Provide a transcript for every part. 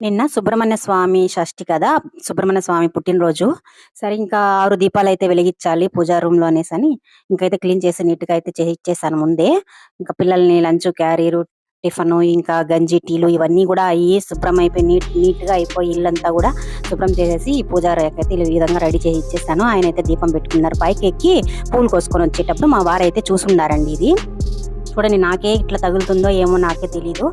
నిన్న సుబ్రహ్మణ్య స్వామి షష్ఠి కదా! సుబ్రహ్మణ్య స్వామి పుట్టినరోజు. సరే ఇంకా 6 దీపాలైతే వెలిగిచ్చాలి పూజా రూమ్‌లో అనేసని, ఇంకైతే క్లీన్ చేసి నీట్‌గా అయితే చేయిచ్చేసాను ముందే. ఇంకా పిల్లల్ని లంచు, క్యారీరు, టిఫను, ఇంకా గంజి, టీలు ఇవన్నీ గూడా అయ్యి శుభ్రమైపోయి నీట్‌గా అయిపోయి ఇల్లంతా గూడా శుభ్రం చేసేసి ఈ పూజా రేకైతే ఈ విధంగా రెడీ చేసి ఇచ్చేసాను. ఆయనైతే దీపం పెట్టుకున్నారు. పైకెక్కి పూలు కోసుకొనొచ్చేటప్పుడు మా వారైతే చూసుండారండి ఇది. చూడండి నాకే ఇట్లా తగులుతుందో ఏమో నాకే తెలీదు.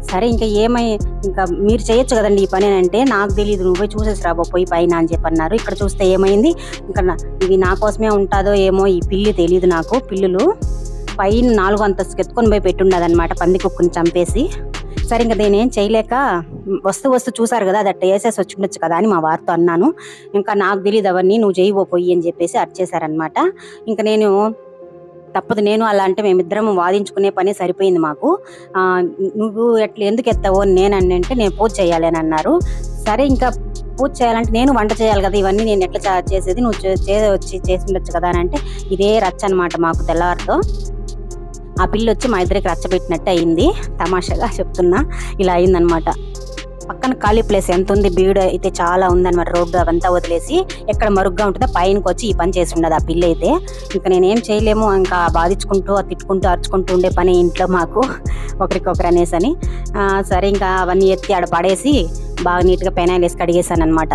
సరే ఇంకా మీరు చేయొచ్చు కదండీ ఈ పని అంటే, నాకు తెలీదు నువ్వు పోయి చూసేసి రాబో పోయి పైన అని చెప్పన్నారు. ఇక్కడ చూస్తే ఏమైంది, ఇంకా ఇది నా కోసమే ఉంటాదో ఏమో ఈ పిల్లి తెలీదు నాకు. పిల్లులు పైన 4 అంతస్తుకి ఎత్తుకొని పోయి పెట్టుండదనమాట పందికొక్కుని చంపేసి. సరే ఇంకా నేనేం చేయలేక వస్తూ చూసారు కదా, అది అట్ట వేసేసి వచ్చి ఉండొచ్చు కదా అని మా వారితో అన్నాను. ఇంకా నాకు తెలీదు అవన్నీ, నువ్వు చేయబో పొయ్యి అని చెప్పేసి అరిచేశారనమాట. ఇంకా తప్పదు, నేను అలా అంటే మేమిద్దరం వాదించుకునే పని సరిపోయింది మాకు. నువ్వు ఎందుకు ఎత్తావు అని నేనంటే, నేను పూజ చేయాలి అని అన్నారు. సరే ఇంకా పూజ చేయాలంటే నేను వంట చేయాలి కదా, ఇవన్నీ నేను ఎట్లా చేసేది, నువ్వు వచ్చి చేసి ఉండొచ్చు కదా అని అంటే, ఇదే రచ్చ అనమాట మాకు తెల్లవారితో. ఆ పిల్లి వచ్చి మా ఇద్దరికి రచ్చబెట్టినట్టు అయింది. తమాషాగా చెప్తున్నా, ఇలా అయిందనమాట. పక్కన ఖాళీ ప్లేస్ ఎంత ఉంది, బీడు అయితే చాలా ఉందన్నమాట. రోడ్డు అవంతా వదిలేసి ఎక్కడ మరుగ్గా ఉంటుందో పైనకి వచ్చి ఈ పని చేసి ఉండదు ఆ పిల్లి అయితే. ఇంకా నేనేం చేయలేము, ఇంకా బాధించుకుంటూ తిట్టుకుంటూ అరుచుకుంటూ ఉండే పని ఇంట్లో మాకు ఒకరికొకరు అనేసని. సరే ఇంకా అవన్నీ ఎత్తి ఆడ పడేసి బాగా నీట్గా పెనాయిల్ వేసి కడిగేసాను అనమాట.